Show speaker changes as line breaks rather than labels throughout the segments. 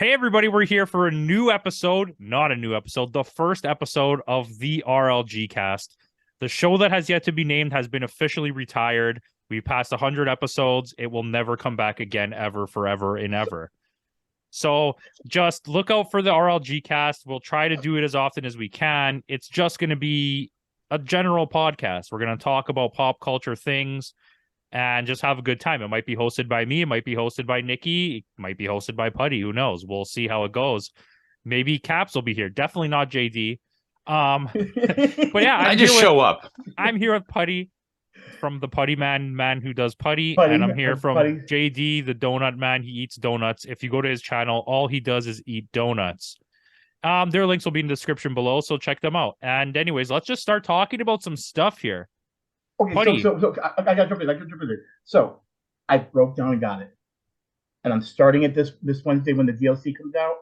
Hey, everybody, we're here for a new episode, not a new episode, the first episode of the RLG cast. The show that has yet to be named has been officially retired. We passed 100 episodes. It will never come back again, ever, forever, and ever. So just look out for the RLG cast. We'll try to do it as often as we can. It's just going to be a general podcast. We're going to talk about pop culture things and just have a good time. It might be hosted by me. It might be hosted by Nikki. It might be hosted by Putty. Who knows? We'll see how it goes. Maybe Caps will be here. Definitely not JD. But yeah,
I just show up.
I'm here with Putty from the Puttyman, man who does Putty, and I'm here from JD, the donut man. He eats donuts. If you go to his channel, all he does is eat donuts. Their links will be in the description below, so check them out. And anyways, let's just start talking about some stuff here.
Okay, so I got to jump in. So I broke down and got it, and I'm starting it this Wednesday when the DLC comes out.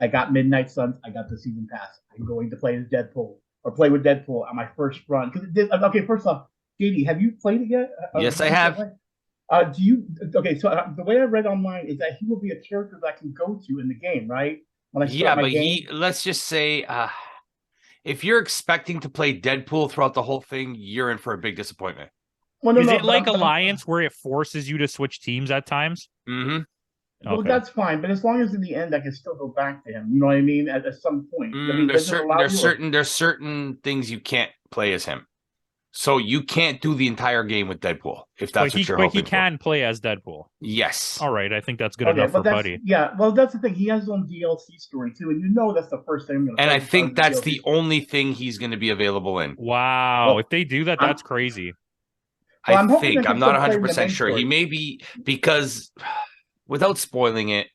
I got Midnight Suns. I got the season pass. I'm going to play as Deadpool or play with Deadpool on my first run. Okay, first off, JD, have you played it yet?
Yes, I have.
Do you? Okay, so the way I read online is that he will be a character that I can go to in the game, right? When I start my game?
Let's just say, if you're expecting to play Deadpool throughout the whole thing, you're in for a big disappointment.
Well, is it like Alliance where it forces you to switch teams at times?
Mm-hmm.
Well, that's fine, but as long as in the end I can still go back to him, you know what I mean? At some point,
there's certain things you can't play as him, so you can't do the entire game with Deadpool if that's what you're hoping for.
But he can play as Deadpool.
Yes.
All right, I think that's good enough for Buddy.
Yeah, well, that's the thing. He has his own DLC story too, and that's the first thing I'm going to.
And I think that's the only thing he's going to be available in.
Wow, well, if they do that, that's crazy.
Well, I'm not 100% sure. He may be, because without spoiling it,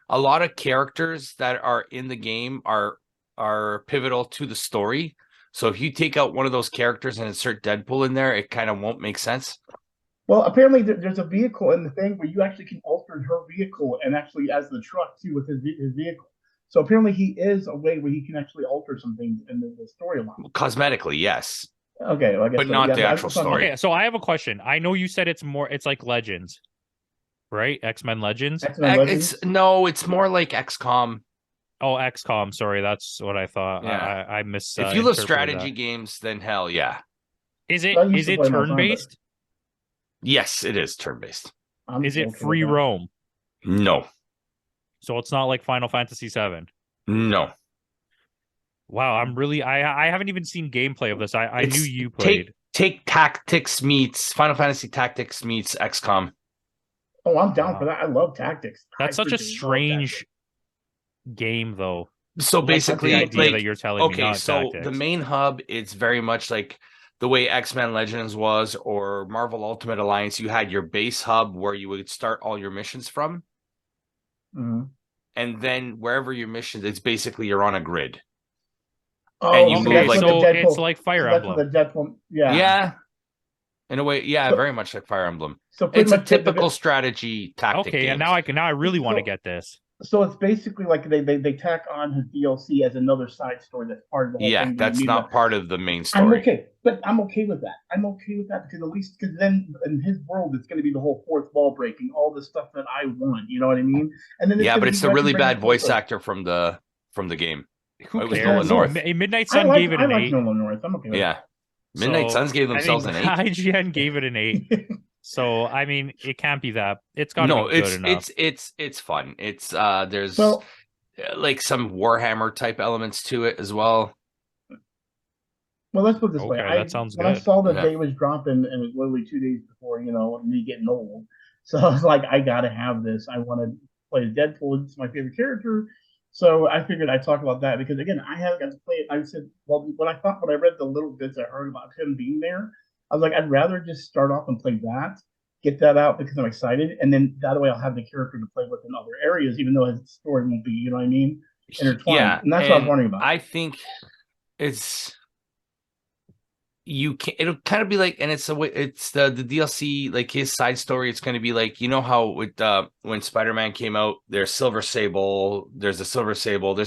a lot of characters that are in the game are pivotal to the story. So if you take out one of those characters and insert Deadpool in there, it kind of won't make sense.
Well, apparently there's a vehicle in the thing where you actually can alter her vehicle and actually as the truck too with his vehicle. So apparently he is a way where he can actually alter some things in the storyline.
Cosmetically, yes.
Okay, well, I guess
but not the actual story.
Okay, so I have a question. I know you said it's like Legends, right? X-Men Legends.
It's more like XCOM.
Oh, XCOM. Sorry, that's what I thought.
Yeah.
I missed.
If you love strategy games, then hell yeah.
Is it turn-based?
Yes, it is turn-based.
Is it free roam?
No.
So it's not like Final Fantasy VII?
No.
Wow, I haven't even seen gameplay of this. I knew you played.
Take Tactics meets Final Fantasy Tactics meets XCOM.
Oh, I'm down for that. I love Tactics.
That's such a strange game, though.
So basically,
the idea that you're telling me.
So the main hub, it's very much like the way X-Men Legends was, or Marvel Ultimate Alliance. You had your base hub where you would start all your missions from, and then wherever your missions, it's basically you're on a grid.
Oh,
and you move like
it's like Fire Emblem.
The Deadpool,
yeah. In a way, very much like Fire Emblem. So it's a typical strategy tactic.
Okay, and now I really want to get this.
So it's basically like they tack on his DLC as another side story that's part of the whole thing.
Yeah, that's not part of the main story.
I'm okay with that. I'm okay with that because then in his world it's going to be the whole fourth wall breaking, all the stuff that I want. You know what I mean? And then
but it's the really bad voice actor from the game.
Who cares? Midnight Sun gave it an 8.
Nolan North. I'm okay with that.
Midnight Suns gave themselves an 8.
IGN gave it an 8. So I mean, it can't be that. It's got to be good enough.
It's fun. It's there's like some Warhammer type elements to it as well.
Well, let's put it this way.
That sounds good.
When I saw the day was dropping, and it was literally 2 days before me getting old, so I was like, I gotta have this. I want to play Deadpool. It's my favorite character. So I figured I'd talk about that because, again, I haven't got to play it. I said, well, when I read the little bits I heard about him being there, I was like, I'd rather just start off and play that, get that out because I'm excited, and then that way I'll have the character to play with in other areas, even though his story won't be, you know what I mean, intertwined.
Yeah,
and that's what I was wondering about.
I think it'll kind of be like, and it's the DLC, like his side story. It's going to be like, you know how with when Spider-Man came out, there's the Silver Sable, there's the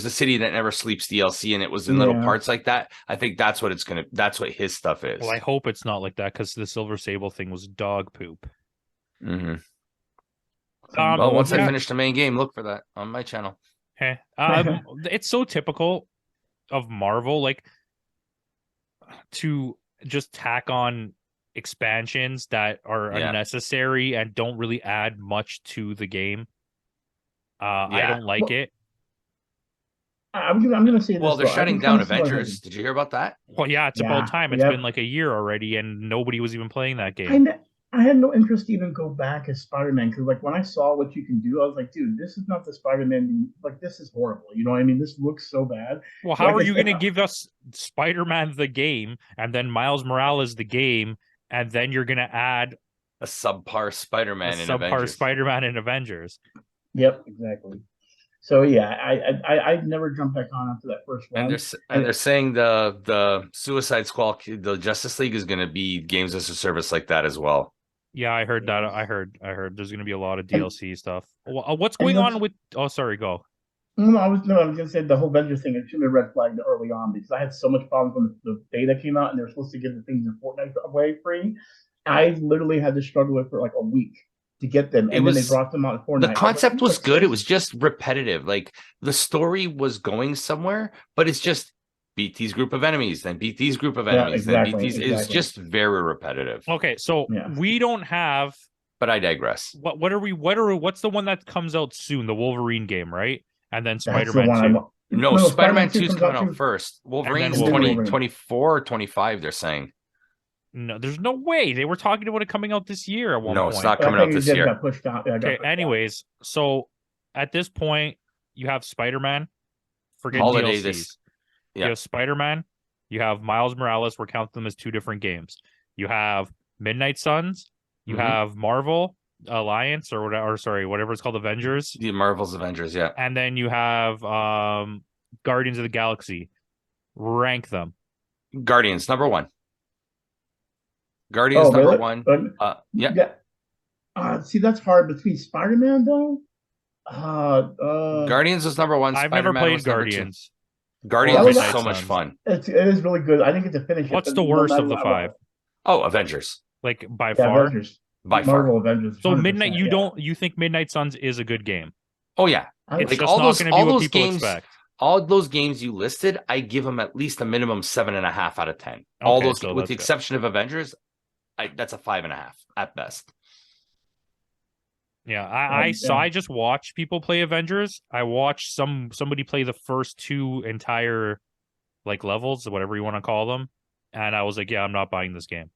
City That Never Sleeps DLC, and it was in little parts like that. I think that's what that's what his stuff is.
Well, I hope it's not like that because the Silver Sable thing was dog poop.
Well, once I finish the main game, look for that on my channel.
It's so typical of Marvel, like, to just tack on expansions that are unnecessary and don't really add much to the game. I don't like it.
I'm gonna say this.
Well, they're shutting down Avengers. Did you hear about that?
Well, yeah, it's about time. It's been like a year already, and nobody was even playing that game.
I had no interest to even go back as Spider-Man because, like, when I saw what you can do, I was like, dude, this is not the Spider-Man. Like, this is horrible. You know what I mean? This looks so bad.
Well, how are you going to give us Spider-Man the game and then Miles Morales the game, and then you're going to add
a subpar Spider-Man
in Avengers?
Yep, exactly. So yeah, I never jumped back on after that first one.
And they're saying the Suicide Squad, the Justice League is going to be games as a service like that as well.
Yeah, I heard that. I heard there's going to be a lot of DLC stuff. What's going on with? Oh, sorry, go.
No, I was going to say the whole Avengers thing. It should have red flagged early on because I had so much problems when the beta came out and they were supposed to give the things in Fortnite away free. I literally had to struggle with for like a week to get them, and then they brought them out in Fortnite.
The concept was good. It was just repetitive. Like the story was going somewhere, but it's just beat these group of enemies, then beat these group of enemies, then beat these. It's just very repetitive.
Okay, so we don't have.
But I digress.
What's the one that comes out soon? The Wolverine game, right? And then Spider-Man 2.
No, Spider-Man 2 is coming out first. Wolverine's 2024 or 25, they're saying.
No, there's no way. They were talking about it coming out this year at one point.
No, it's not coming out this year.
Got pushed out.
Okay, anyways, so at this point, you have Spider-Man. Forget
Holiday
DLCs. You have Spider-Man. You have Miles Morales. We're counting them as two different games. You have Midnight Suns. You have Marvel Alliance or whatever it's called, Avengers.
The Marvel's Avengers, yeah.
And then you have Guardians of the Galaxy. Rank them.
Guardians, number one. Guardians number one.
See, that's hard between Spider-Man though.
Guardians is number one.
I've never played Guardians.
Guardians is so much fun.
It is really good. I think it's a finish.
What's the worst of the five?
Oh, Avengers.
Like by far.
Avengers.
By
Marvel
far.
Avengers.
So Midnight, you think Midnight Suns is a good game?
Oh yeah.
It's like all those games. Expect.
All those games you listed, I give them at least a minimum 7.5 out of 10.
Okay,
all those, with the exception of Avengers, that's a 5.5 at best.
Yeah, I just watched people play Avengers. I watched somebody play the first two entire like levels, whatever you want to call them, and I was like, yeah, I'm not buying this game.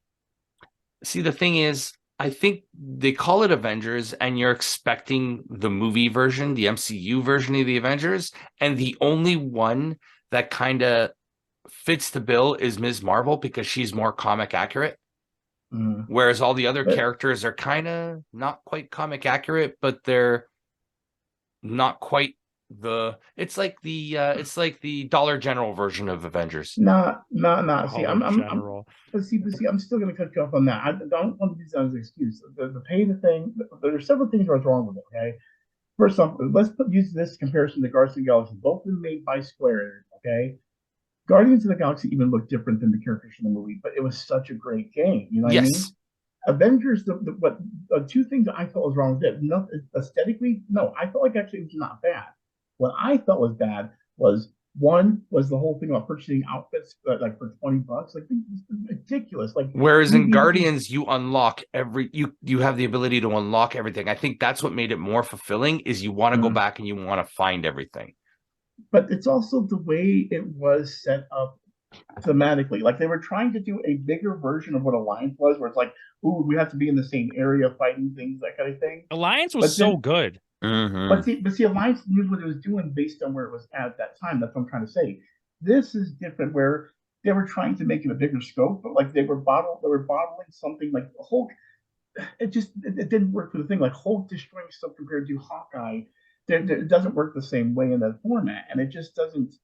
See, the thing is, I think they call it Avengers, and you're expecting the movie version, the MCU version of the Avengers, and the only one that kind of fits the bill is Ms. Marvel because she's more comic accurate. Whereas all the other characters are kind of not quite comic accurate, but they're not quite it's like the Dollar General version of Avengers.
No. See, I'm still going to cut you off on that. I don't want to use that as an excuse. The pay the thing. There are several things that are wrong with it. Okay, first off, let's use this comparison to Guardians of the Galaxy. Both been made by Square. Okay. Guardians of the Galaxy even looked different than the characters in the movie, but it was such a great game. You know what I mean? Avengers, two things that I felt was wrong with it. Aesthetically, no, I felt like actually it was not bad. What I felt was bad was the whole thing about purchasing outfits like for $20. Like, it's ridiculous. Like,
whereas in Guardians, you unlock you have the ability to unlock everything. I think that's what made it more fulfilling. Is you want to go back and you want to find everything.
But it's also the way it was set up thematically. Like, they were trying to do a bigger version of what Alliance was, where it's like, ooh, we have to be in the same area fighting things, that kind of thing.
Alliance was so good.
But see, Alliance knew what it was doing based on where it was at that time. That's what I'm trying to say. This is different, where they were trying to make it a bigger scope, but like they were bottling something like Hulk. It didn't work for the thing. Like Hulk destroying stuff compared to Hawkeye. It doesn't work the same way in that format, and it just doesn't.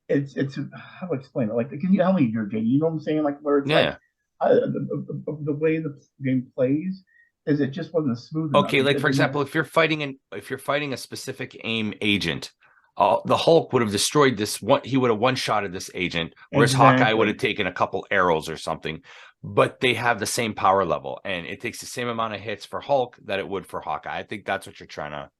It's how do I explain it? Like, can you help me here, Jay? You know what I'm saying? Like, where it's like the way the game plays is it just wasn't smooth enough.
Okay, like for example, if you're fighting a specific AIM agent, the Hulk would have destroyed this one. He would have one-shotted this agent, whereas Hawkeye would have taken a couple arrows or something. But they have the same power level, and it takes the same amount of hits for Hulk that it would for Hawkeye. I think that's what you're trying to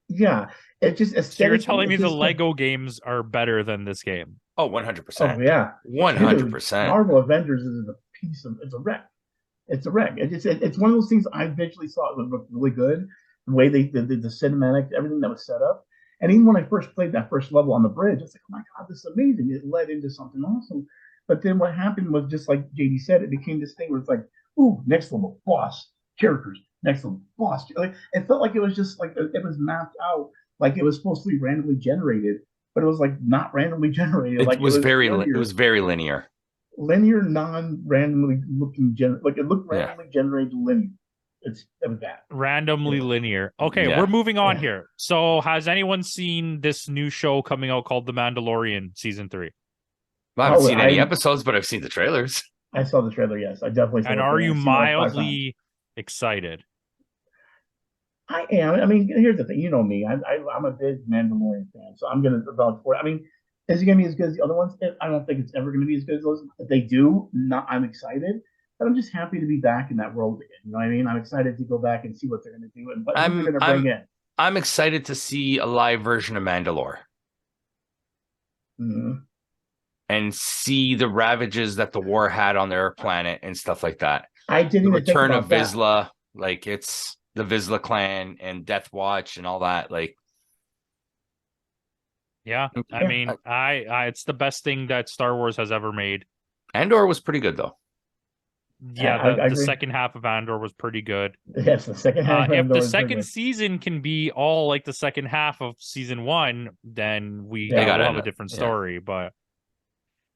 Yeah, it just
So you're
aesthetically.
telling me
It's
the
just
Lego games are better than this game?
Oh,
oh
100%.
yeah, dude,
100%.
Marvel Avengers is a piece of it's a wreck. It's a wreck. It's one of those things I eventually saw it would look really good. The way they did the cinematic, everything that was set up. And even when I first played that first level on the bridge, I was like, oh my God, this is amazing. It led into something awesome. But then what happened was just like JD said, it became this thing where it's like, ooh, next level, boss, characters, next level, boss. Like it felt like it was just like it was mapped out, like it was supposed to be randomly generated, but it was like not randomly generated.
It
Like it
was
was
very
linear,
it was very linear.
non-randomly looking like it looked
Yeah.
randomly generated linear. It was that
Randomly linear. Okay,
Yeah.
we're moving on here. So has anyone seen this new show coming out called The Mandalorian season 3?
Well, I haven't seen any episodes, but I've seen the trailers.
I saw the trailer. Yes, I definitely saw.
And
the
are
trailer.
you
I've seen it like 5 times.
mildly excited?
I am. I mean, here's the thing. You know me. I'm a big Mandalorian fan, so I'm gonna vouch for it. I mean, is it gonna be as good as the other ones? I don't think it's ever gonna be as good as those. If they do, not. I'm excited, but I'm just happy to be back in that world again. You know what I mean? I'm excited to go back and see what they're gonna do and what they're gonna bring in.
I'm excited to see a live version of Mandalore.
Mm-hmm.
And see the ravages that the war had on their planet and stuff like that.
I didn't
the
even think
return
about
of
that.
Vizsla, like it's the Vizsla clan and Death Watch and all that. Like,
Yeah, I mean, I it's the best thing that Star Wars has ever made.
Andor was pretty good though.
Yeah, the second half of Andor was pretty good.
Yes, the second half.
If the second season can be all like the second half of season 1, then we'll have a different story. But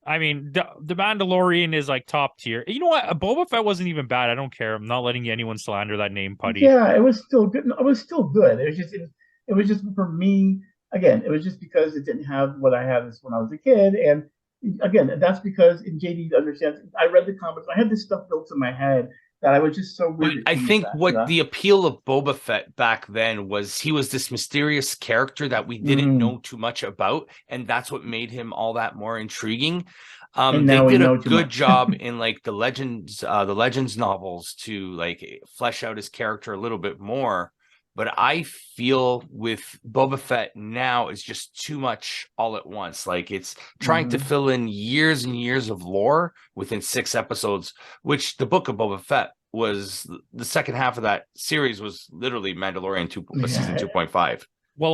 I mean, the Mandalorian is like top tier. You know what? Boba Fett wasn't even bad. I don't care. I'm not letting anyone slander that name, Putty.
Yeah, it was still good. It was still good. It was just for me. Again, it was just because it didn't have what I had when I was a kid, and again, that's because in JD understands. I read the comics. I had this stuff built in my head that I was just so weird.
I think the appeal of Boba Fett back then was he was this mysterious character that we didn't know too much about, and that's what made him all that more intriguing. They did a good job in like the legends novels to like flesh out his character a little bit more. But I feel with Boba Fett now is just too much all at once. Like it's trying to fill in years and years of lore within 6 episodes, which the book of Boba Fett was the second half of that series was literally Mandalorian season 2.5.
Well,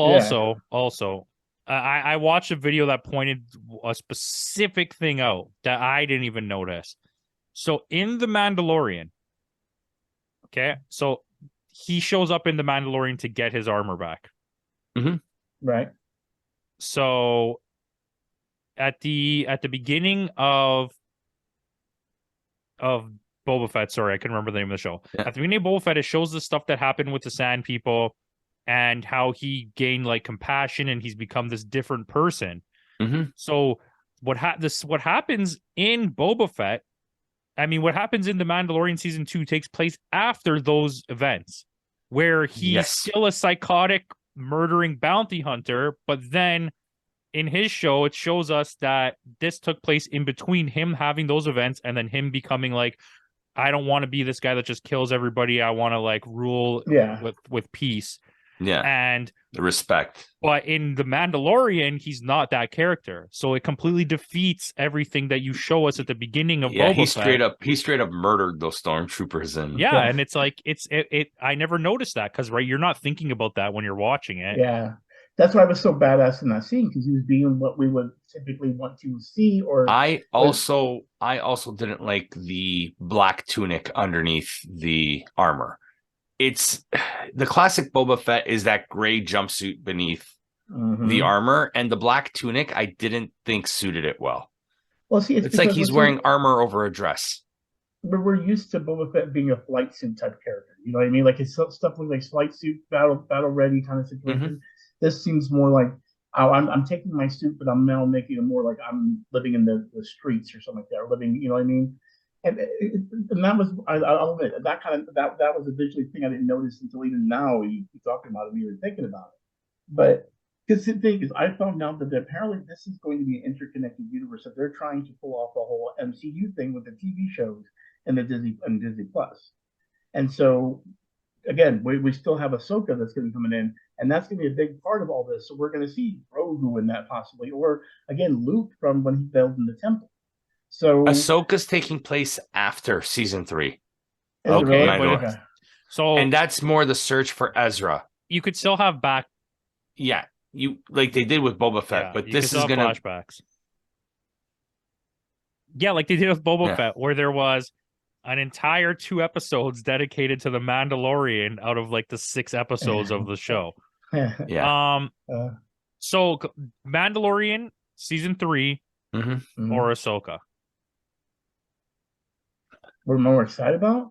also, I watched a video that pointed a specific thing out that I didn't even notice. So in The Mandalorian, okay, so he shows up in The Mandalorian to get his armor back.
Right.
So at the beginning of Boba Fett, sorry, I couldn't remember the name of the show.
Yeah.
At the beginning of Boba Fett, it shows the stuff that happened with the Sand People and how he gained like compassion and he's become this different person. So what happens in Boba Fett, I mean, what happens in The Mandalorian season 2 takes place after those events, where he's still a psychotic murdering bounty hunter, but then in his show, it shows us that this took place in between him having those events and then him becoming like, I don't want to be this guy that just kills everybody. I want to like rule with peace.
Yeah.
And
the respect.
But in The Mandalorian, he's not that character. So it completely defeats everything that you show us at the beginning of Boba Fett.
He straight up murdered those stormtroopers and
and it's like I never noticed that because you're not thinking about that when you're watching it.
Yeah. That's why I was so badass in that scene, because he was being what we would typically want to see. Or
I also didn't like the black tunic underneath the armor. It's the classic Boba Fett is that gray jumpsuit beneath the armor, and the black tunic I didn't think suited it well.
Well, see,
it's like he's wearing armor over a dress.
But we're used to Boba Fett being a flight suit type character. You know what I mean? Like his stuff looks like flight suit, battle ready kind of situation. This seems more like I'm taking my suit, but I'm now making it more like I'm living in the streets or something like that, or living. You know what I mean? And that was I'll admit that was a visually thing I didn't notice until even now you talking about it and even thinking about it. But because the thing is, I found out that apparently this is going to be an interconnected universe that they're trying to pull off the whole MCU thing with the TV shows and the Disney Plus. And so again, we still have Ahsoka that's going to be coming in, and that's going to be a big part of all this. So we're going to see Grogu in that possibly, or again Luke from when he failed in the temple. So
Ahsoka's taking place after season 3.
Okay,
okay.
So
and that's more the search for Ezra.
You could still have back.
Yeah, you like they did with Boba Fett, but this is gonna
flashbacks. Yeah, like they did with Boba Fett, where there was an entire 2 episodes dedicated to the Mandalorian out of like the 6 episodes of the show.
Yeah.
So Mandalorian season 3 or Ahsoka?
We're more excited about.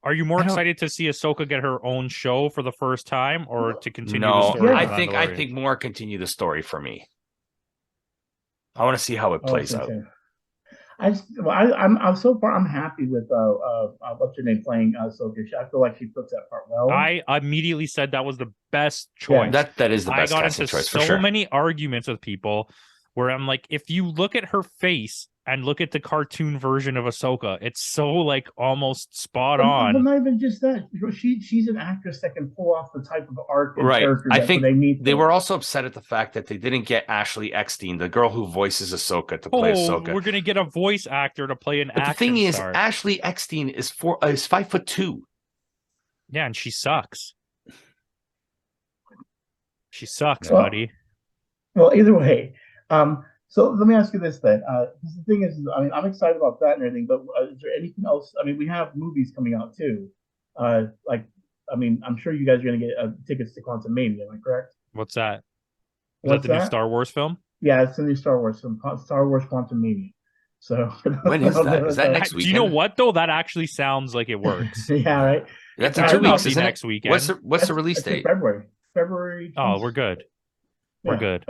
Are you more excited to see Ahsoka get her own show for the first time, or to continue the
No,
story?
I think more continue the story for me. I want to see how it plays out.
I'm so far I'm happy with what's her name playing Ahsoka. I feel like she puts that part well.
I immediately said that was the best choice.
Yeah, that is the best casting choice for sure.
So many arguments with people where I'm like, if you look at her face and look at the cartoon version of Ahsoka, it's so like almost spot on.
But not even just that. She's an actress that can pull off the type of arc and character
I think they were also upset at the fact that they didn't get Ashley Eckstein, the girl who voices Ahsoka, to play Ahsoka.
We're gonna get a voice actor to play an. But the
thing is, Ashley Eckstein is 5'2".
Yeah, and she sucks. She sucks, buddy.
Well, either way. So let me ask you this then. The thing is, I mean, I'm excited about that and everything, but is there anything else? I mean, we have movies coming out too. Like, I mean, I'm sure you guys are going to get tickets to Quantumania, am I correct?
What's that? Is that the new Star Wars film?
Yeah, it's the new Star Wars film, Star Wars Quantumania. So
when is that? Is that next week?
Do you know what though? That actually sounds like it works.
Yeah, right.
That's in 2 weeks. Isn't
next weekend.
What's the release date?
February.
Oh, we're good. We're good.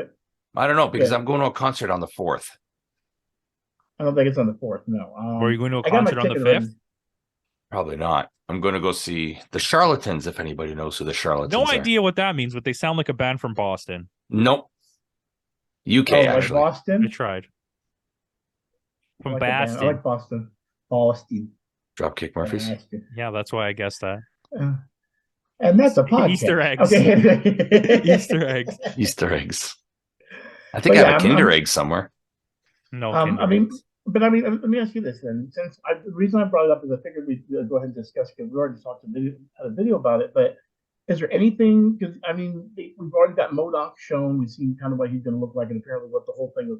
I don't know because I'm going to a concert on the 4th.
I don't think it's on the 4th. No.
Are you going to a concert on the 5th?
Probably not. I'm going to go see the Charlatans. If anybody knows who the Charlatans are.
No idea what that means, but they sound like a band from Boston.
Nope. UK actually.
Like Boston.
I tried. From
Boston. I like Boston. Boston.
Dropkick Murphys.
Yeah, that's why I guessed that.
And that's a podcast.
Easter eggs.
Okay.
Easter eggs.
Easter eggs. I think I have a Kinder egg somewhere.
No,
I mean, let me ask you this then. Since the reason I brought it up is I figured we'd go ahead and discuss because we already talked had a video about it. But is there anything? Because I mean, we've already got MODOK shown. We've seen kind of what he's going to look like, and apparently what the whole thing with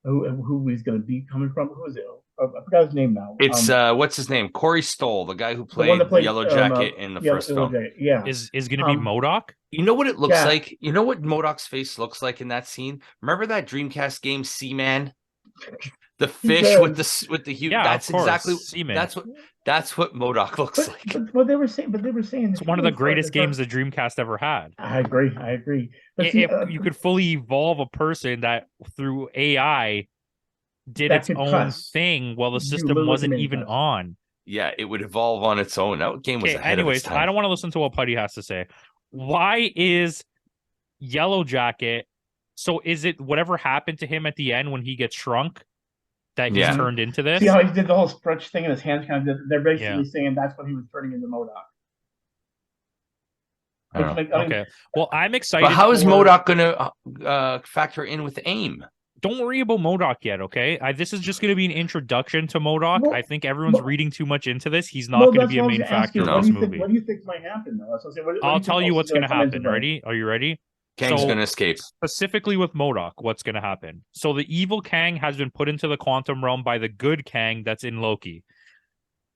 who he's going to be coming from. Who is it? I forgot his name now.
It's what's his name? Corey Stoll, the guy who played the Yellow Jacket in the first film.
Yeah,
is going to be MODOK.
You know what it looks like? You know what MODOK's face looks like in that scene? Remember that Dreamcast game, Seaman? The fish with the huge.
Yeah,
that's exactly
Seaman.
That's what MODOK looks like.
But they were saying
it's one of the greatest games the Dreamcast ever had.
I agree. But
if you could fully evolve a person that through AI did its own thing while the system wasn't even on.
Yeah, it would evolve on its own. That game was ahead of its time.
I don't want to listen to what Putty has to say. Why is Yellow Jacket? So is it whatever happened to him at the end when he gets shrunk that he's turned into this?
See how he did the whole stretch thing and his hands kind of did. They're basically saying that's what he was turning into MODOK.
Okay. Well, I'm excited.
But how is MODOK going to factor in with AIM?
Don't worry about MODOK yet, okay? This is just going to be an introduction to MODOK. Well, I think everyone's reading too much into this. He's not going to be a main factor in this movie.
What do you think might happen, though?
I'll tell you what's going to happen. Ready? Are you ready?
Kang's going to escape.
Specifically with MODOK, what's going to happen? So the evil Kang has been put into the quantum realm by the good Kang that's in Loki.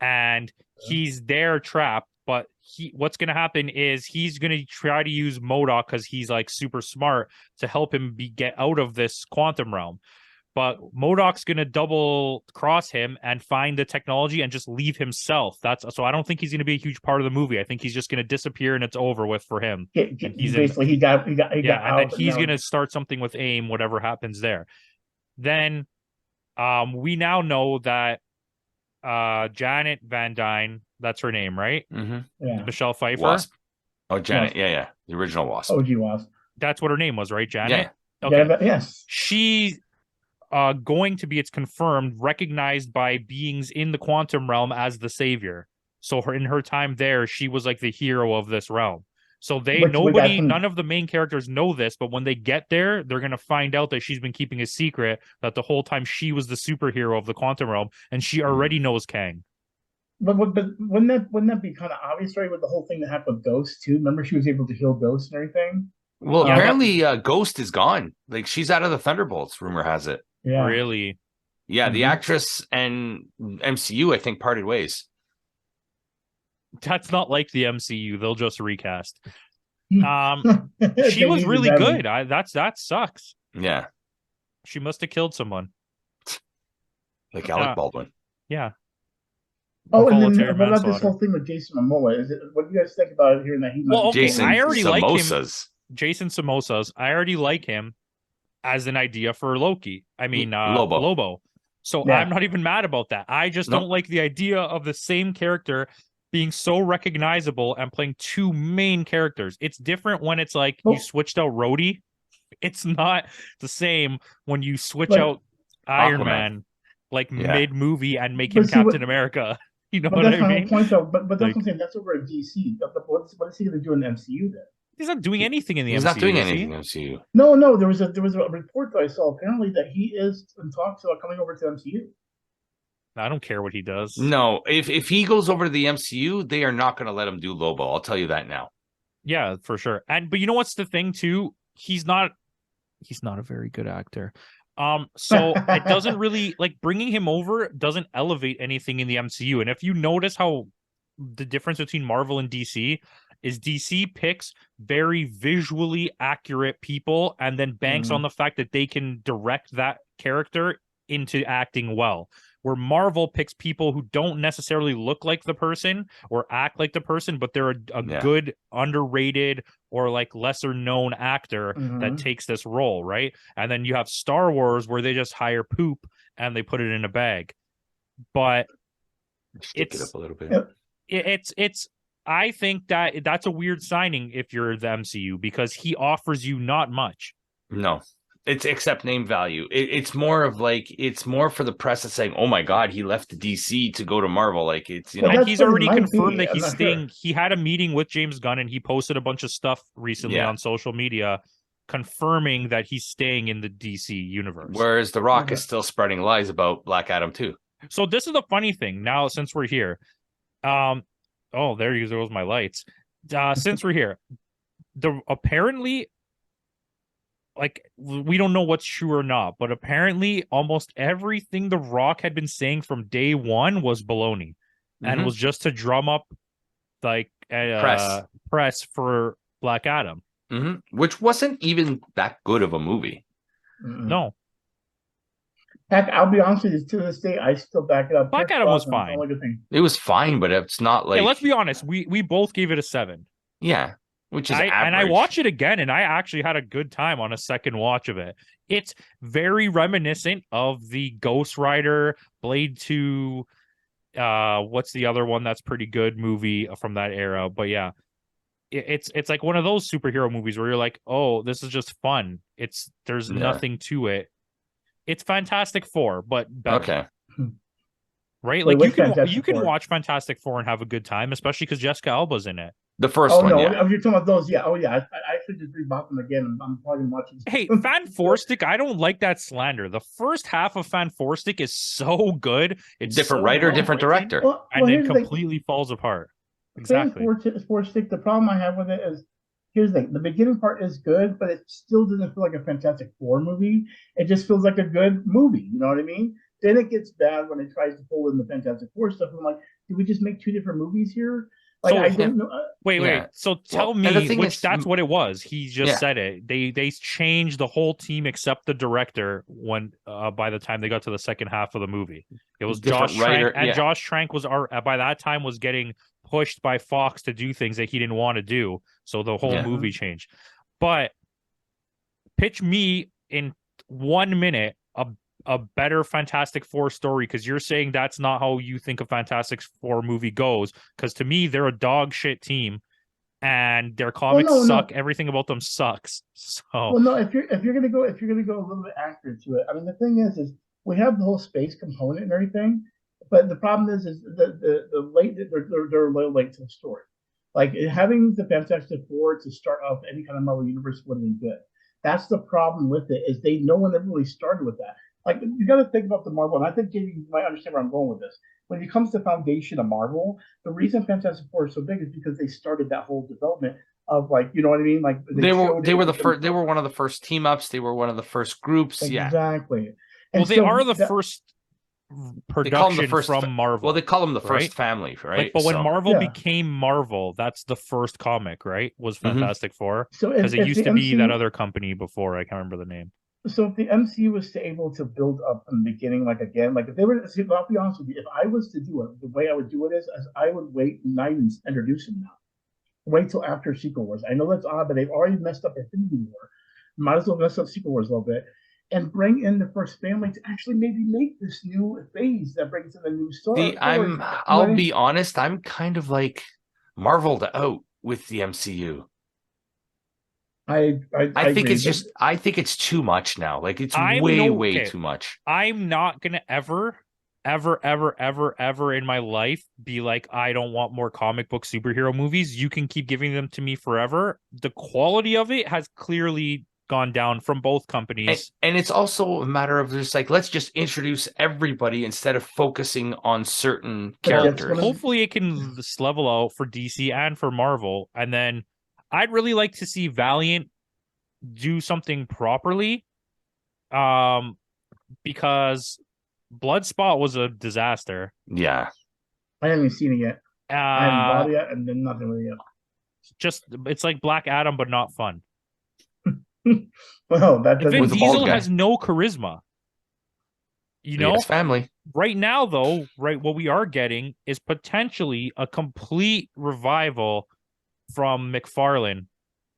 And he's there trapped. But what's going to happen is he's going to try to use MODOK because he's like super smart to help him get out of this quantum realm. But MODOK's going to double cross him and find the technology and just leave himself. So I don't think he's going to be a huge part of the movie. I think he's just going to disappear and it's over with for him.
He got out.
And then he's going to start something with AIM, whatever happens there. Then we now know that Janet Van Dyne, that's her name, right?
Mm-hmm.
Yeah.
Michelle Pfeiffer.
Wasp. Oh, Janet. Yeah. The original Wasp.
OG Wasp.
That's what her name was, right? Janet?
Yeah.
Okay.
Yeah, yes.
She's going to be, it's confirmed, recognized by beings in the quantum realm as the savior. So in her time there, she was like the hero of this realm. So
Which
none of the main characters know this, but when they get there, they're gonna find out that she's been keeping a secret that the whole time she was the superhero of the quantum realm, and she already knows Kang.
But wouldn't that be kind of obvious, right? With the whole thing that happened with Ghost too. Remember, she was able to heal Ghost and everything.
Well, apparently, Ghost is gone. Like she's out of the Thunderbolts. Rumor has it.
Yeah.
Really?
Yeah, the actress and MCU, I think, parted ways.
That's not like the MCU. They'll just recast.
They
She was
need
really
them.
good. That sucks.
Yeah,
She must have killed someone.
like Alec Baldwin.
Yeah.
Oh, and then
Involuntary
what about this
manslaughter.
whole thing with Jason Momoa? What do you guys think about hearing that he?
Well, okay,
Jason
I already like him.
Samosas.
Jason Samosas. I already like him as an idea for Loki. I mean, Lobo. So
Yeah.
I'm not even mad about that. I just don't like the idea of the same character being so recognizable and playing two main characters. It's different when it's like you switched out Rhodey. It's not the same when you switch out Iron
Aquaman.
Man like mid-movie and make him
But see,
Captain America. You know what I mean?
That's my whole point, though. But that's
Like-
what I'm saying. That's over at DC. What is he going to do in the MCU then?
He's not doing anything in the
He's
MCU.
not doing
is he?
anything in MCU.
No. There was a report that I saw apparently that he is in talks about coming over to MCU.
I don't care what he does.
No, if he goes over to the MCU, they are not going to let him do Lobo. I'll tell you that now.
Yeah, for sure. But you know what's the thing too? He's not a very good actor. So it doesn't really like bringing him over doesn't elevate anything in the MCU. And if you notice how the difference between Marvel and DC is DC picks very visually accurate people and then banks on the fact that they can direct that character into acting well. Where Marvel picks people who don't necessarily look like the person or act like the person, but they're a good, underrated, or like lesser known actor that takes this role, right? And then you have Star Wars where they just hire poop and they put it in a bag. But
Stick it up a little bit.
It's I think that's a weird signing if you're the MCU because he offers you not much.
No. It's except name value. It's more of like it's more for the press that's saying, "Oh my God, he left the DC to go to Marvel." Like it's
and he's already confirmed that he's staying. Sure. He had a meeting with James Gunn and he posted a bunch of stuff recently on social media, confirming that he's staying in the DC universe.
Whereas The Rock is still spreading lies about Black Adam too.
So this is the funny thing. Now, since we're here, there goes my lights. Since we're here, apparently. Like, we don't know what's true or not, but apparently almost everything The Rock had been saying from day one was baloney and was just to drum up like press for Black Adam.
Which wasn't even that good of a movie.
No.
Heck, I'll be honest with you, to this day, I still back it up.
Black Adam was fine.
It was fine, but it's not like...
Hey, let's be honest. We both gave it a 7.
Yeah. Which is average.
And I watched it again, and I actually had a good time on a second watch of it. It's very reminiscent of the Ghost Rider, Blade 2, what's the other one that's pretty good movie from that era? But yeah, it's like one of those superhero movies where you're like, oh, this is just fun. There's nothing to it. It's Fantastic Four, but better.
Okay.
Right? Like you can watch Fantastic Four and have a good time, especially because Jessica Alba's in it.
The first one,
you're talking about those, yeah. Oh, yeah. I actually just rebought them again. I'm probably watching.
Hey, Fan Four Stick, I don't like that slander. The first half of Fan Four Stick is so good. It's
different writer, different director,
and then completely falls apart. Exactly.
Four Stick. The problem I have with it is, here's the thing: the beginning part is good, but it still doesn't feel like a Fantastic Four movie. It just feels like a good movie. You know what I mean? Then it gets bad when it tries to pull in the Fantastic Four stuff. I'm like, did we just make 2 different movies here? Like, I don't know.
Wait. So tell me, that's what it was. He just said it. They changed the whole team except the director when by the time they got to the second half of the movie. It was Josh Trank, and Josh Trank was by that time was getting pushed by Fox to do things that he didn't want to do. So the whole movie changed. But pitch me in 1 minute a better Fantastic Four story, because you're saying that's not how you think a Fantastic Four movie goes. Because to me, they're a dog shit team, and their comics suck. No. Everything about them sucks. So
if you're gonna go a little bit accurate to it, I mean the thing is we have the whole space component and everything. But the problem is the late they're a little late to the story. Like having the Fantastic Four to start off any kind of Marvel universe would have been good. That's the problem with it is no one ever really started with that. Like you got to think about the Marvel, and I think Jamie might understand where I'm going with this. When it comes to foundation of Marvel, the reason Fantastic Four is so big is because they started that whole development of like, you know what I mean? Like
they were the first. They were one of the first team ups. They were one of the first groups.
Exactly.
Yeah. Well, they are the first production from Marvel.
Well, they call them the first family, right?
Like, but when Marvel became Marvel, that's the first comic, right? Was Fantastic Four.
So
because it used to be that other company before. I can't remember the name.
So if the MCU was to able to build up from the beginning, like again, like if they were, I'll be honest with you, if I was to do it, the way I would do it is I would wait not even introduce them now. Wait till after Secret Wars. I know that's odd, but they've already messed up Infinity War. Might as well mess up Secret Wars a little bit and bring in the first family to actually maybe make this new phase that brings in a new story.
I'll be honest, I'm kind of like marveled out with the MCU. I think it's just I think it's too much now. Like it's way too much.
I'm not gonna ever in my life be like, I don't want more comic book superhero movies. You can keep giving them to me forever. The quality of it has clearly gone down from both companies.
And it's also a matter of just like, let's just introduce everybody instead of focusing on certain characters.
Hopefully it can level out for DC and for Marvel. And then I'd really like to see Valiant do something properly. Because Bloodspot was a disaster.
Yeah.
I haven't seen it yet. I haven't bought it yet, and then nothing really yet.
It's like Black Adam, but not fun.
Well, that doesn't.
Vin Diesel has no charisma. You know,
family.
Right now, though, what we are getting is potentially a complete revival from McFarlane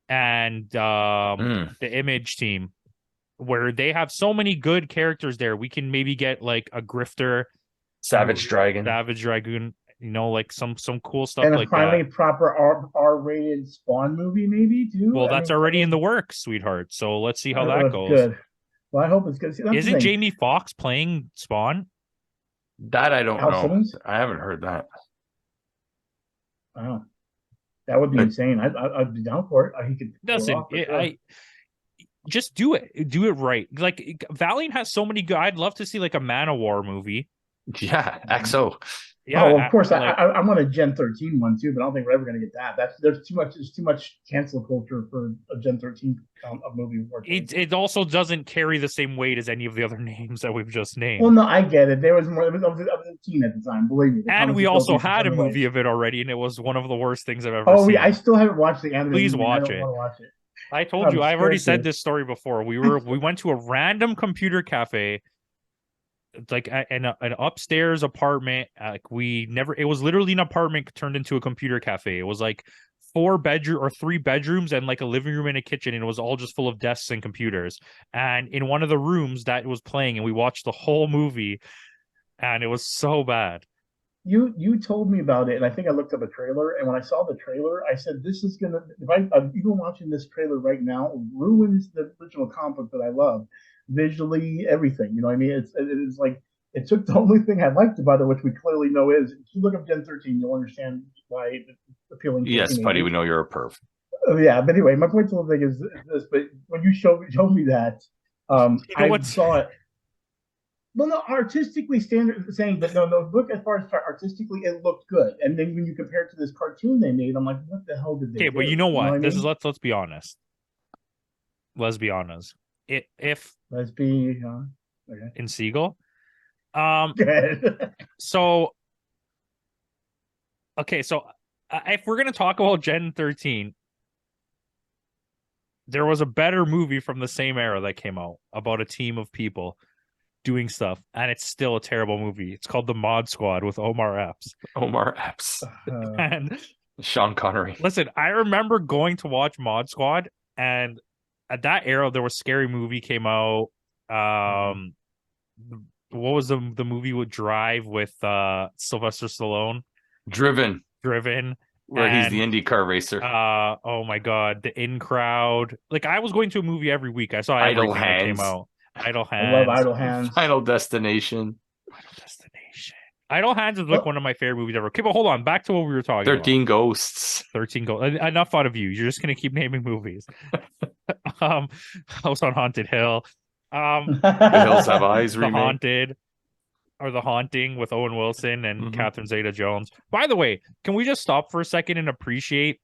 and the Image team, where they have so many good characters there. We can maybe get like a Grifter,
Savage
Dragoon, you know, like some cool stuff
and
like
finally
that.
Proper R-rated Spawn movie, maybe too.
Well, that's already in the works, sweetheart. So let's see how that goes.
Good. Well, I hope it's good.
Isn't Jamie Foxx playing Spawn?
That I don't know.
Simmons?
I haven't heard that.
Wow, that would be insane. I'd be down for it. He could.
Listen, just do it. Do it right. Like Valiant has so many good. I'd love to see like a Man of War movie.
Yeah, XO.
Yeah, of course. I want a Gen 13 one too, but I don't think we're ever going to get that. There's too much cancel culture for a Gen 13 movie.
It also doesn't carry the same weight as any of the other names that we've just named.
Well, no, I get it. There was more. I was a teen at the time. Believe me.
And we also had a movie of it already, and it was one of the worst things I've ever seen.
Oh, I still haven't watched the anime.
Please watch it.
I don't want to watch it.
I told you. I've already said this story before. We went to a random computer cafe. Like an upstairs apartment. Like it was literally an apartment turned into a computer cafe. It was like 3 bedrooms and like a living room and a kitchen, and it was all just full of desks and computers. And in one of the rooms that was playing, and we watched the whole movie, and it was so bad.
You told me about it, and I think I looked up a trailer. And when I saw the trailer, I said, "This is gonna." If I'm even watching this trailer right now, it ruins the original comic book that I love. Visually, everything, you know what I mean? It's like it took the only thing I liked about it, which we clearly know is if you look up Gen 13, you'll understand why it's appealing to
yes, Putty, we know you're a perv.
Yeah, but anyway, my point to the thing is this, but when you showed me that, I saw it. Well, no, artistically saying, but no, look, as far as artistically, it looked good. And then when you compare it to this cartoon they made, I'm like, what the hell did they do?
Okay, but you know what? You know what I mean? Let's be honest. Let's be honest. Let's be okay. In Seagull. So if we're gonna talk about Gen 13, there was a better movie from the same era that came out about a team of people doing stuff, and it's still a terrible movie. It's called The Mod Squad with Omar Epps. And
Sean Connery.
Listen, I remember going to watch Mod Squad, and at that era, there was Scary Movie came out. What was the movie with Drive with Sylvester Stallone?
Driven. Where he's the IndyCar racer.
Oh my God, the In Crowd. Like I was going to a movie every week. I saw everything that came out. Idle Hands.
I love Idle Hands.
Final Destination.
Idle Hands is like one of my favorite movies ever. Okay, but hold on. Back to what we were talking
13
about.
Ghosts.
13 Ghosts. Enough out of you. You're just gonna keep naming movies. House on Haunted Hill.
The Hills Have Eyes
The
remake.
Haunted. Or The Haunting with Owen Wilson and Catherine Zeta-Jones. By the way, can we just stop for a second and appreciate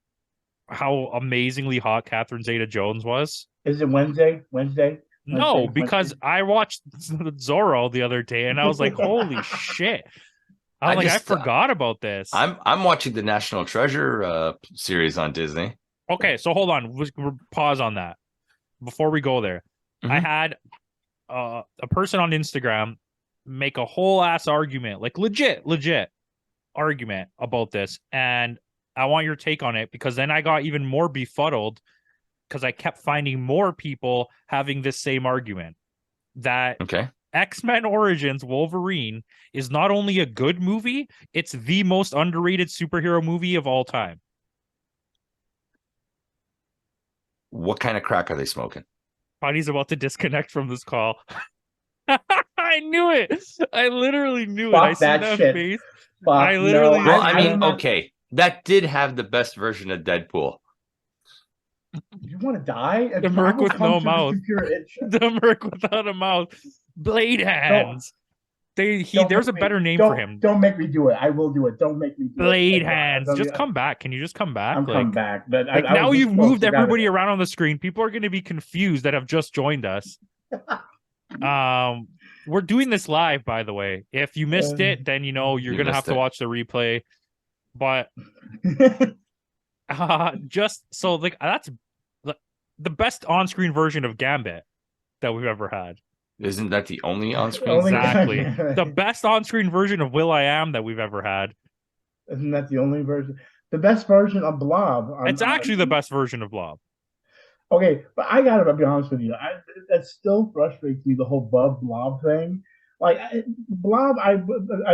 how amazingly hot Catherine Zeta-Jones was?
Is it Wednesday?
No, because I watched Zorro the other day and I was like, holy shit. I forgot about this.
I'm watching the National Treasure series on Disney.
Okay, so hold on. We'll pause on that. Before we go there, I had a person on Instagram make a whole ass argument, like legit argument about this, and I want your take on it, because then I got even more befuddled because I kept finding more people having this same argument, that X-Men Origins Wolverine is not only a good movie, it's the most underrated superhero movie of all time.
What kind of crack are they smoking?
Putty's about to disconnect from this call. I knew it. I literally knew it. I see that face. I literally.
Well, I mean, okay, that did have the best version of Deadpool.
You want to die?
The Merc with no mouth. The Merc without a mouth. Blade Hands. There's a better name for him.
Don't make me do it. I will do it. Don't make me do
Blade Hands. Just come back. Can you just come back?
I'm coming back. But
now you've moved everybody around on the screen. People are going to be confused that have just joined us. We're doing this live, by the way. If you missed it, then you're gonna have to watch the replay. But just so that's the best on-screen version of Gambit that we've ever had.
Isn't that the only on-screen?
Exactly. The best on-screen version of Will.i.am that we've ever had.
Isn't that the only version? The best version of Blob.
It's actually the best version of Blob.
Okay, but I gotta be honest with you. That still frustrates me, the whole Blob thing. Like Blob, I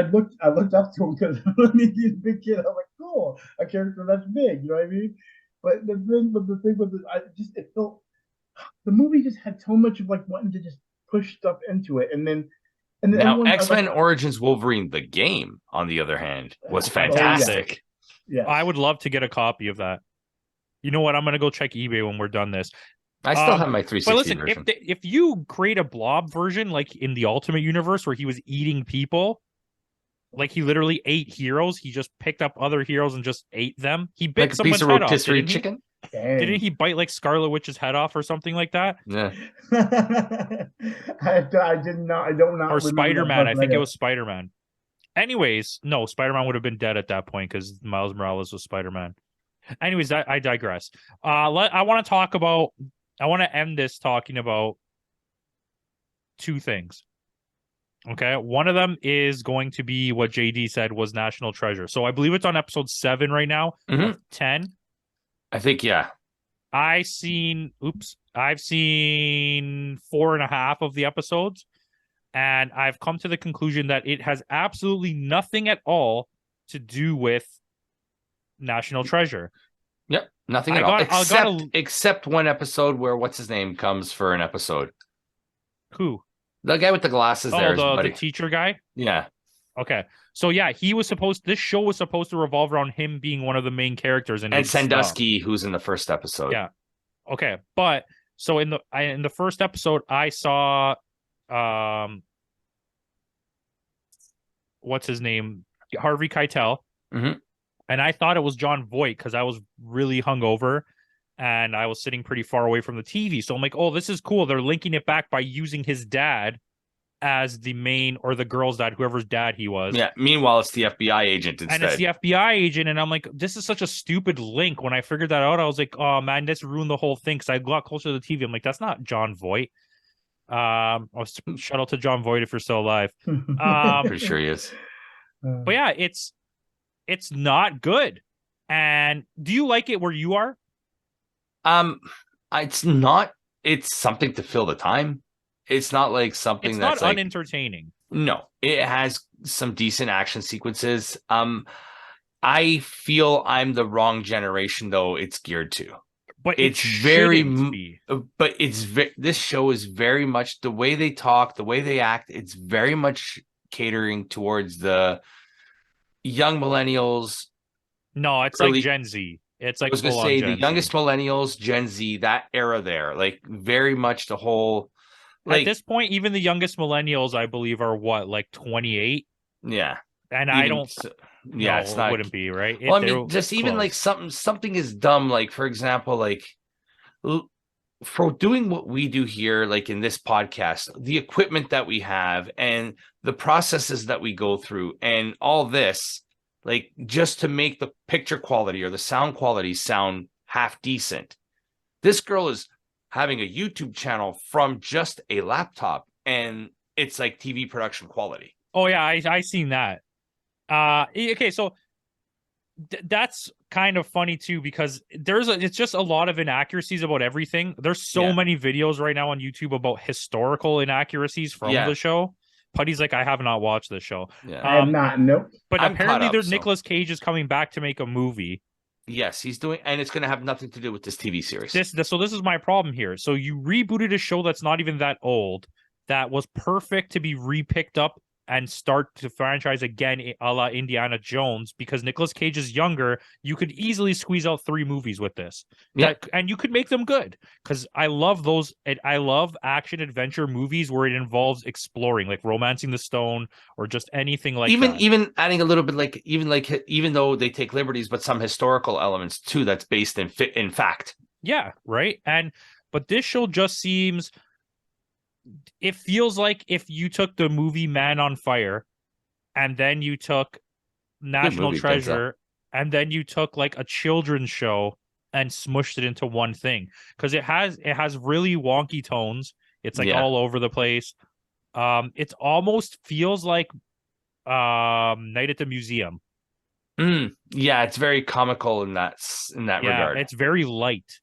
looked up to him because he's a big kid. I'm like, cool, a character that's big. You know what I mean? But the thing with it, it felt the movie just had so much of like wanting to just push stuff into it, and then
now X-Men Origins Wolverine the game, on the other hand, was fantastic.
Yeah,
I would love to get a copy of that. You know what? I'm going to go check eBay when we're done this.
I still have my 360
but listen,
version.
If you create a Blob version, like in the Ultimate Universe, where he was eating people, like he literally ate heroes. He just picked up other heroes and just ate them. He bit
like
someone's
a piece of
head off.
rotisserie chicken?
Didn't he bite like Scarlet Witch's head off or something like that?
Yeah.
I don't know.
Or Spider-Man. I think it was Spider-Man. Anyways, no, Spider-Man would have been dead at that point because Miles Morales was Spider-Man. Anyways, I digress. I want to end this talking about two things. Okay. One of them is going to be what JD said was National Treasure. So I believe it's on episode 7 right now. 10.
I think, yeah.
I've seen 4.5 of the episodes, and I've come to the conclusion that it has absolutely nothing at all to do with National Treasure.
Yep, nothing at all. Except one episode where what's his name comes for an episode.
Who?
The guy with the glasses there.
The teacher guy?
Yeah.
Okay. So yeah, this show was supposed to revolve around him being one of the main characters, and
Sandusky, who's in the first episode.
Yeah. Okay. But so in the first episode, I saw what's his name? Harvey Keitel. And I thought it was John Voight because I was really hungover and I was sitting pretty far away from the TV. So I'm like, oh, this is cool. They're linking it back by using his dad as the main, or the girl's dad, whoever's dad he was.
Yeah. Meanwhile, it's the FBI agent instead.
And it's the FBI agent. And I'm like, this is such a stupid link. When I figured that out, I was like, oh man, this ruined the whole thing. Because I got closer to the TV. I'm like, that's not John Voight. Shout out to John Voight if you're still alive.
Pretty sure he is.
But yeah, it's not good. And do you like it where you are?
It's not. It's something to fill the time. It's not like something that's
not unentertaining.
No, it has some decent action sequences. I feel I'm the wrong generation though. It's geared to.
But
this show is very much the way they talk, the way they act. It's very much catering towards the young millennials.
No, it's
early,
like Gen Z. It's like
I was going to
full on
say
Gen
the youngest
Z.
millennials, Gen Z, that era there, like very much the whole.
At
Like,
this point, even the youngest millennials, I believe, are what, like 28?
yeah,
And I
even
don't
yeah, it's
know, it
not.
wouldn't be, right?
Well, I
They're
mean, just even like
close.
something is dumb. Like, for example, like for doing what we do here, like in this podcast, the equipment that we have and the processes that we go through and all this, like just to make the picture quality or the sound quality sound half decent. This girl is having a YouTube channel from just a laptop and it's like TV production quality.
Oh yeah, I seen that. Okay, so that's kind of funny too, because it's just a lot of inaccuracies about everything. There's so many videos right now on YouTube about historical inaccuracies from the show. Putty's like, I have not watched this show.
I have not. Nope.
But
I'm
apparently,
caught up,
Nicolas Cage is coming back to make a movie.
Yes, he's doing, and it's going to have nothing to do with this TV series.
So this is my problem here. So you rebooted a show that's not even that old, that was perfect to be repicked up and start to franchise again, a la Indiana Jones, because Nicolas Cage is younger. You could easily squeeze out 3 movies with this. And you could make them good, because I love those. I love action adventure movies where it involves exploring, like Romancing the Stone or just anything like that.
Even adding a little bit, like even though they take liberties, but some historical elements too that's based in fact.
Yeah, right. But this show just seems, it feels like if you took the movie Man on Fire and then you took National Treasure and then you took like a children's show and smushed it into one thing, because it has really wonky tones. It's like all over the place. It almost feels like Night at the Museum.
Yeah, it's very comical in that regard.
It's very light.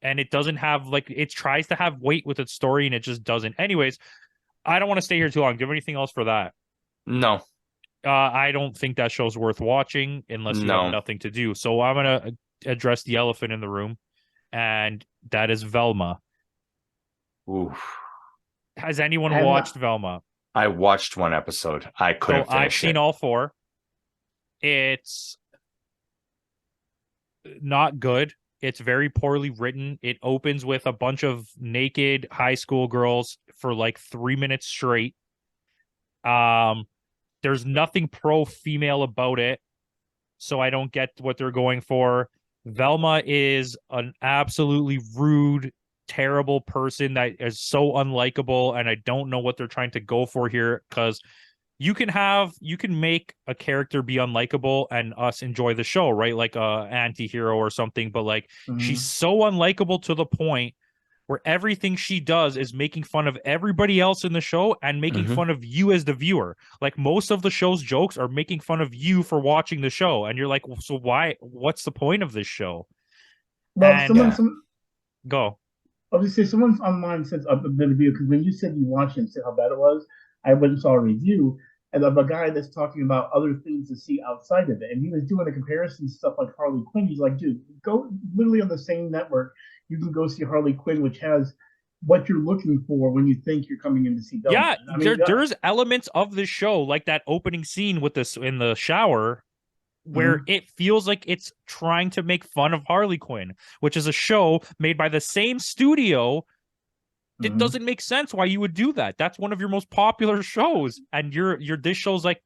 And it doesn't have, like, it tries to have weight with its story and it just doesn't. Anyways, I don't want to stay here too long. Do you have anything else for that?
No.
I don't think that show's worth watching unless you have nothing to do. So I'm going to address the elephant in the room, and that is Velma.
Oof.
Has anyone watched Velma?
I watched one episode. I couldn't finish
I've seen all 4. It's not good. It's very poorly written. It opens with a bunch of naked high school girls for like 3 minutes straight. There's nothing pro-female about it, so I don't get what they're going for. Velma is an absolutely rude, terrible person that is so unlikable, and I don't know what they're trying to go for here, because you can make a character be unlikable and us enjoy the show, right? Like a anti-hero or something, but like she's so unlikable to the point where everything she does is making fun of everybody else in the show and making fun of you as the viewer. Like most of the show's jokes are making fun of you for watching the show, and you're like, so what's the point of this show?
Well,
go.
Obviously, someone's online says the review, because when you said you watched it and said how bad it was, I went and saw a review and of a guy that's talking about other things to see outside of it. And he was doing a comparison stuff like Harley Quinn. He's like, dude, go literally on the same network. You can go see Harley Quinn, which has what you're looking for when you think you're coming in to see Velma.
Yeah, I mean, there's elements of this show, like that opening scene with this in the shower, where it feels like it's trying to make fun of Harley Quinn, which is a show made by the same studio. It doesn't make sense why you would do that. That's one of your most popular shows, and this show's like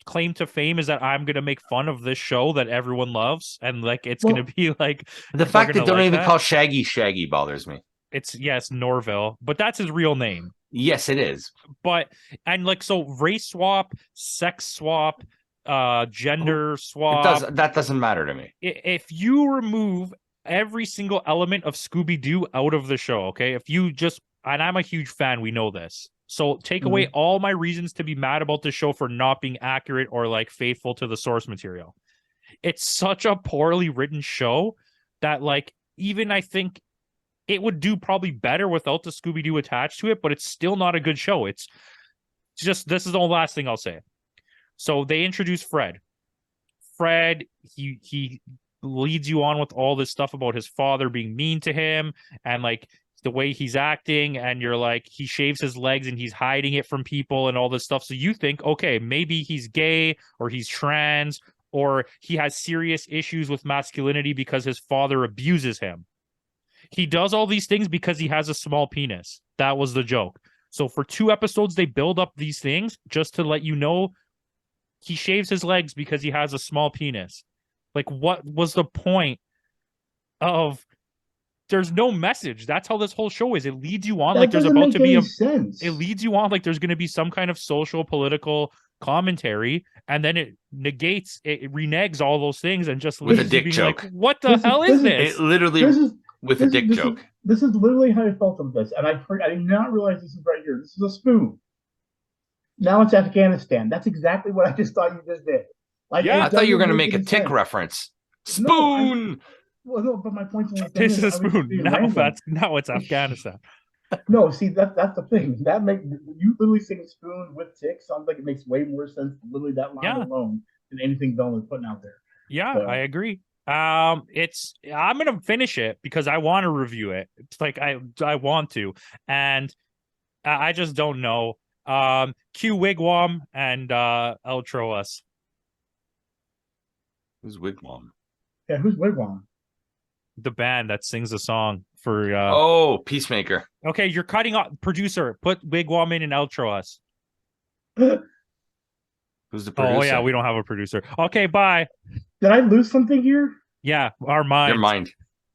claim to fame is that I'm gonna make fun of this show that everyone loves, and like it's gonna be like
the fact they don't even call Shaggy bothers me.
It's Norville, but that's his real name.
Yes, it is.
But and like, so race swap, sex swap, gender swap.
That doesn't matter to me.
If you remove every single element of Scooby-Doo out of the show, okay? If you just, and I'm a huge fan, we know this. So take away all my reasons to be mad about the show for not being accurate or like faithful to the source material. It's such a poorly written show that like, even I think it would do probably better without the Scooby-Doo attached to it, but it's still not a good show. It's just, this is the last thing I'll say. So they introduce Fred. Fred, he leads you on with all this stuff about his father being mean to him, and like the way he's acting, and you're like, he shaves his legs and he's hiding it from people and all this stuff. So you think, okay, maybe he's gay or he's trans or he has serious issues with masculinity because his father abuses him. He does all these things because he has a small penis. That was the joke. So for 2 episodes, they build up these things just to let you know he shaves his legs because he has a small penis. Like, what was the point of... There's no message. That's how this whole show is. It leads you on
That
like there's
doesn't
about
make
to be
any sense.
It leads you on like there's going to be some kind of social political commentary, and then it negates, it reneges all those things and just
with a
leaves you
dick
being
joke.
like, what the hell is this?
It literally with a dick joke.
This is literally how I felt of this, and I did not realize this is right here. This is a spoon. Now it's Afghanistan. That's exactly what I just thought you just did. Like,
yeah, I thought you were going to make a tick reference. Spoon.
No, well, no, but my point is,
This is a spoon. Now it's Afghanistan.
No, see, that's the thing. That you literally saying spoon with tick sounds like it makes way more sense. Literally that line alone than anything Velma's putting out there.
Yeah, so. I agree. I'm gonna finish it because I want to review it. It's like I want to, and I just don't know. Q Wigwam and outro us.
Who's Wigwam?
Yeah, who's Wigwam?
The band that sings a song for
Peacemaker.
Okay, you're cutting off. Producer, put Wigwam in and outro us.
Who's the producer?
Oh yeah, we don't have a producer. Okay, bye.
Did I lose something here?
Yeah, our mind.
Your mind.